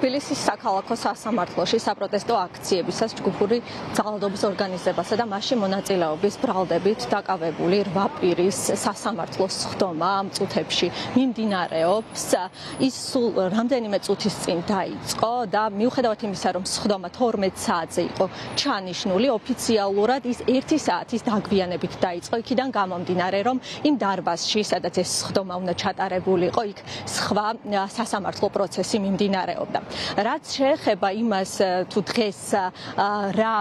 თბილისის საქალაქო სასამართლოში საპროტესტო აქციებისას ჯგუფური ძალადობის ორგანიზებასა და მასში მონაწილეობის ბრალდებით დაკავებული 8 პირის სასამართლოს სხდომა ამ წუთებში მიმდინარეობს. ის სულ რამდენიმე წუთის წინ დაიწყო და მიუხედავად იმისა, რომ სხდომა 12 საათზე იყო ჩანიშნული, ოფიციალურად ის 1 საათის დაგვიანებით დაიწყო. იქიდან გამომდინარე, რომ იმ დარბაზში, სადაც ეს სხდომა უნდა ჩატარებულიყო, იქ სხვა სასამართლო პროცესი მიმდინარეობდა. რაც შეეხება იმას, თუ დღეს რა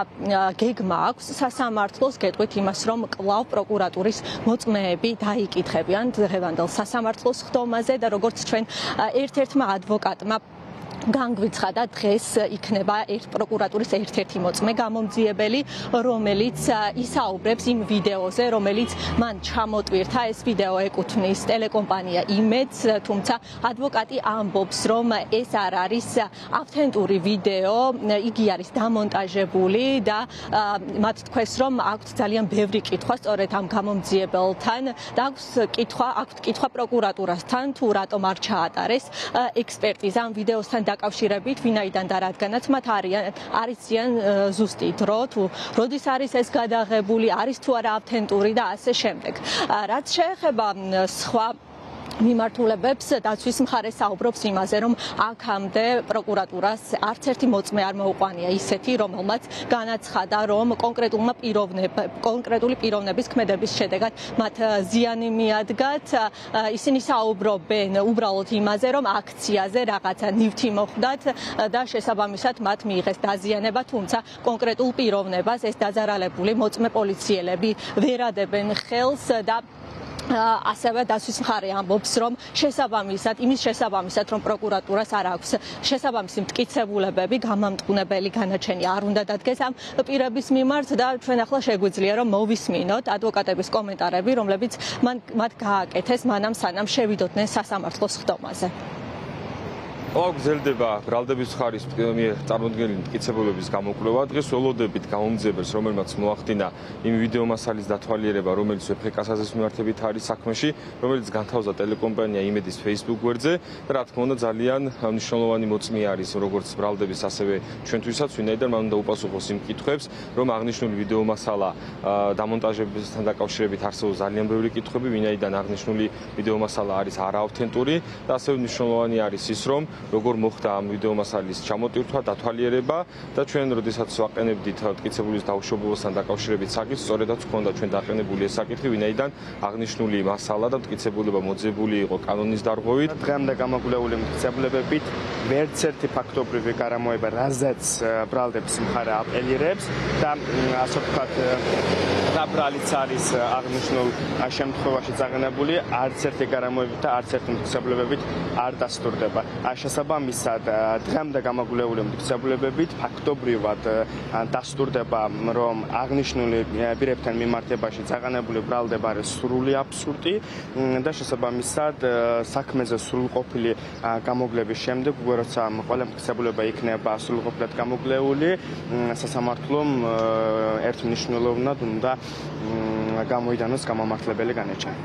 გეგმა აქვს სასამართლოს, გეტყვით იმას, რომ კვლავ პროკურატურის მოწმეები დაიკითხებიან დღევანდელ სასამართლოს სხდომაზე და როგორც ჩვენ ერთ-ერთმა ადვოკატმა განგვიცხადა, დღეს იქნება პროკურატურის ერთ-ერთი მოწმე გამომძიებელი, რომელიც ისაუბრებს იმ ვიდეოზე, რომელიც მან ჩამოტვირთა. ეს ვიდეო ეკუთვნის ტელეკომპანია იმედს, თუმცა ადვოკატი ამბობს, რომ ეს არ არის ავთენტური ვიდეო, იგი არის დამონტაჟებული და მათ თქვეს, რომ აქვთ ძალიან ბევრი კითხვა სწორედ ამ გამომძიებელთან და აქვთ კითხვა პროკურატურასთან, თუ რატომ არ ჩაატარეს ექსპერტიზა ამ ვიდეოსთან დაკავშირებით, ვინაიდან და რადგანაც მათ არიციან ზუსტი დრო, თუ როდის არის ეს გადაღებული, არის თუ არა ავთენტური და ასე შემდეგ. რაც შეეხება სხვა მიმართულებებს, დაცვის მხარე საუბრობს იმაზე, რომ აქამდე პროკურატურას არც ერთი მოწმე არ მოუყვანია ისეთი, რომელმაც განაცხადა, რომ კონკრეტული პიროვნების ქმედების შედეგად მათ ზიანი მიადგათ. ისინი საუბრობენ უბრალოდ იმაზე, რომ აქციაზე რაღაცა ნივთი მოხვდათ და შესაბამისად მათ მიიღეს დაზიანება, თუმცა კონკრეტულ პიროვნებას ეს დაზარალებული მოწმე პოლიციელები ვერ ადებენ ხელს და ასევე დაცვის მხარე ამბობს, რომ იმის შესაბამისად, რომ პროკურატურას არ აქვს შესაბამისი მტკიცებულებები, გამამტყუნებელი განაჩენი არ უნდა დადგეს ამ პირების მიმართ და ჩვენ ახლა შეგვიძლია, რომ მოვისმინოთ ადვოკატების კომენტარები, რომლებიც მათ გააკეთეს მანამ სანამ შევიდოდნენ სასამართლოს სხდომაზე. გრძელდება ბრალდების მხარის მიერ წარმოდგენილი მტკიცებულების გამოკვლევა. დღეს ველოდებით გამომძიებელს, რომელმაც მოახდინა იმ ვიდეო მასალის დათვალიერება, რომელიც ვებხ-ას მიმართებით არის საქმეში, რომელიც განთავსდა ტელეკომპანია იმედის Facebook გვერდზე და რა თქმა უნდა ძალიან მნიშვნელოვანი მოწმე არის როგორც ბრალდების, ასევე ჩვენთვისაც, ვინაიდან მან უნდა უპასუხოს იმ კითხვებს, რომ აღნიშნული ვიდეო მასალა დამონტაჟებასთან დაკავშირებით არსებობს ძალიან ბევრი კითხვები, ვინაიდან აღნიშნული ვიდეო მასალა არის არაავთენტური და ასევე მნიშვნელოვანი არის ის, რომ როგორ მოხდა ამ ვიდეო მასალის ჩამოტვირთვა, დათვალიერება და ჩვენ როდესაც ვაყენებდით მტკიცებულის დაუშვებასთან დაკავშირებით საკითხს, სწორედაც ჰქონდა ჩვენ დაყენებული ეს საკითხი, ვინაიდან აღნიშნული მასალა და მტკიცებულება მოძებული იყო კანონის დარღვევით. დღემდე გამოკვლეული მტკიცებულებებით ვერც ერთი ფაქტობრივი გარამოება, რაზეც ბრალდების მხარე აპელირებს და ასე ვთქვათ, დაბრალიც არის აღნიშნულ შემთხვევაში წაღენებული, არც ერთი გარამოებით და არც ერთი მტკიცებულებებით არ დასტურდება. შესაბამისად, დღემდე გამოკვლეული მტკიცებულებებით ფაქტობრივად დასტურდება, რომ აღნიშნული პირებთან მიმართებაში წაღენებული ბრალდება არის სრული აბსურდი და შესაბამისად საქმეზე სრულყოფილი გამოკვლევის შემდეგ, როცა ყველა მტკიცებულება იქნება სრულყოფილად გამოკვლეული, სასამართლომ ერთმნიშვნელოვნად უნდა გამოიდანოს გამომართლებელი განაჩენი.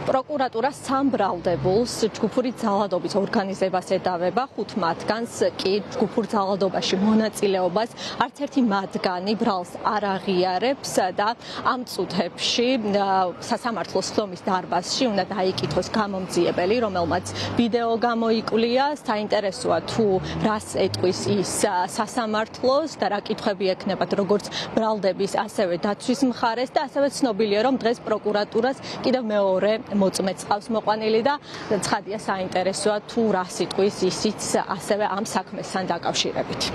პროკურატურა 3 ბრალდებულს ჯგუფური ძალადობის ორგანიზებას ედავება, 5 მათგანს კი ჯგუფურ ძალადობაში მონაწილეობას არც ერთი მათგანი ბრალს არ აღიარებს და ამ წუთებში სასამართლოს სხდომის დარბაზში უნდა დაიკითხოს გამომძიებელი, რომელმაც ვიდეო გამოიკვლია. საინტერესოა თუ რას ეტყვის ის სასამართლოს და რა კითხვები ექნებათ როგორც ბრალდების, ასევე დაცვის მხარეს და ასევე ცნობილია, რომ დღეს პროკურატურას კიდევ მეორე მოწმეც ყავს მოყვანილი და ცხადია საინტერესოა თუ რას იტყვის ისიც ასევე ამ საქმესთან დაკავშირებით.